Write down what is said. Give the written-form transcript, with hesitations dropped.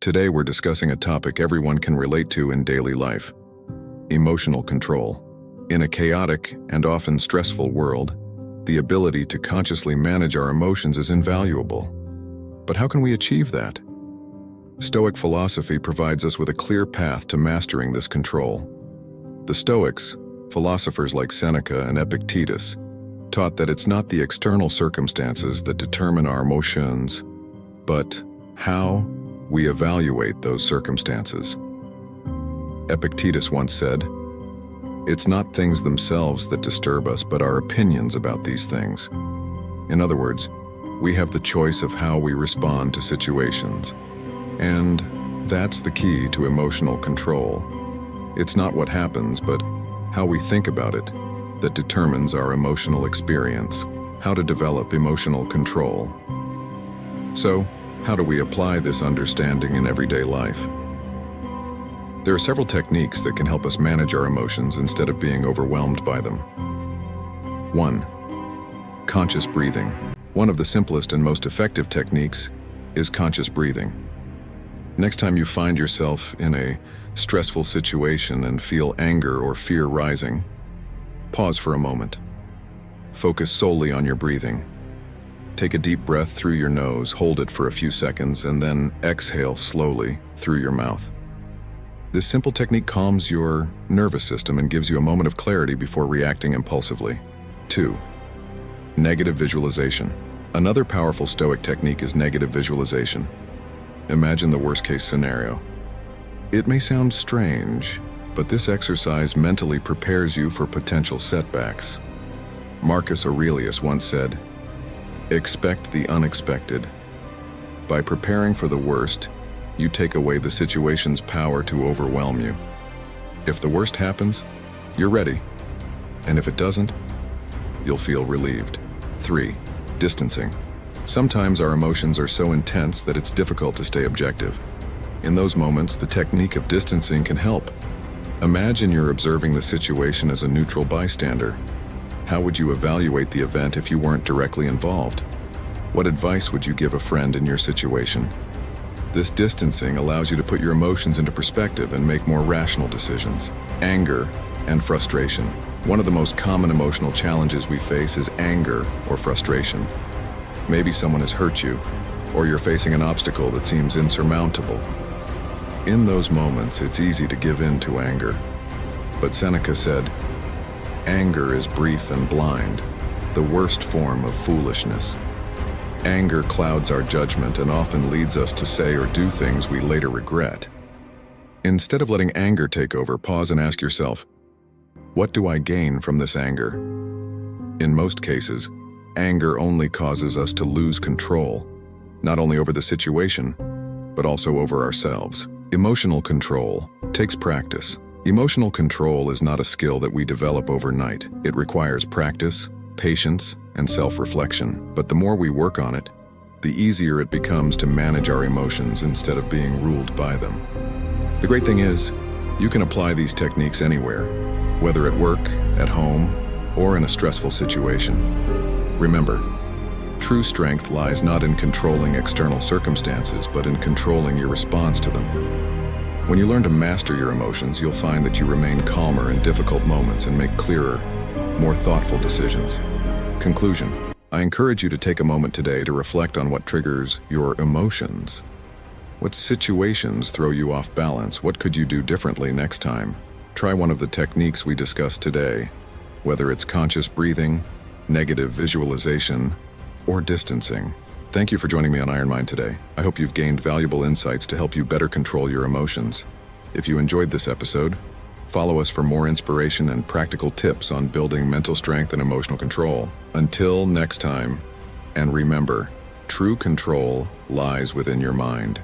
Today we're discussing a topic everyone can relate to in daily life: emotional control. In a chaotic and often stressful world, the ability to consciously manage our emotions is invaluable. But how can we achieve that? Stoic philosophy provides us with a clear path to mastering this control. The Stoics, philosophers like Seneca and Epictetus, taught that it's not the external circumstances that determine our emotions, but how we evaluate those circumstances. Epictetus once said, "It's not things themselves that disturb us, but our opinions about these things." In other words, we have the choice of how we respond to situations. And that's the key to emotional control. It's not what happens, but how we think about it that determines our emotional experience. How to develop emotional control. So, how do we apply this understanding in everyday life? There are several techniques that can help us manage our emotions instead of being overwhelmed by them. 1. Conscious breathing. One of the simplest and most effective techniques is conscious breathing. Next time you find yourself in a stressful situation and feel anger or fear rising, pause for a moment. Focus solely on your breathing. Take a deep breath through your nose, hold it for a few seconds, and then exhale slowly through your mouth. This simple technique calms your nervous system and gives you a moment of clarity before reacting impulsively. 2. Negative visualization. Another powerful Stoic technique is negative visualization. Imagine the worst-case scenario. It may sound strange, but this exercise mentally prepares you for potential setbacks. Marcus Aurelius once said, "Expect the unexpected." By preparing for the worst, you take away the situation's power to overwhelm you. If the worst happens, you're ready. And if it doesn't, you'll feel relieved. 3. Distancing. Sometimes our emotions are so intense that it's difficult to stay objective. In those moments, the technique of distancing can help. Imagine you're observing the situation as a neutral bystander. How would you evaluate the event if you weren't directly involved? What advice would you give a friend in your situation? This distancing allows you to put your emotions into perspective and make more rational decisions. Anger and frustration. One of the most common emotional challenges we face is anger or frustration. Maybe someone has hurt you, or you're facing an obstacle that seems insurmountable. In those moments, it's easy to give in to anger. But Seneca said, "Anger is brief and blind, the worst form of foolishness." Anger clouds our judgment and often leads us to say or do things we later regret. Instead of letting anger take over, pause and ask yourself, what do I gain from this anger? In most cases, anger only causes us to lose control, not only over the situation, but also over ourselves. Emotional control takes practice. Emotional control is not a skill that we develop overnight. It requires practice, patience, and self-reflection. But the more we work on it, the easier it becomes to manage our emotions instead of being ruled by them. The great thing is, you can apply these techniques anywhere, whether at work, at home, or in a stressful situation. Remember, true strength lies not in controlling external circumstances, but in controlling your response to them. When you learn to master your emotions, you'll find that you remain calmer in difficult moments and make clearer, more thoughtful decisions. Conclusion. I encourage you to take a moment today to reflect on what triggers your emotions. What situations throw you off balance? What could you do differently next time? Try one of the techniques we discussed today, whether it's conscious breathing, negative visualization, or distancing. Thank you for joining me on Iron Mind today. I hope you've gained valuable insights to help you better control your emotions. If you enjoyed this episode, follow us for more inspiration and practical tips on building mental strength and emotional control. Until next time, and remember, true control lies within your mind.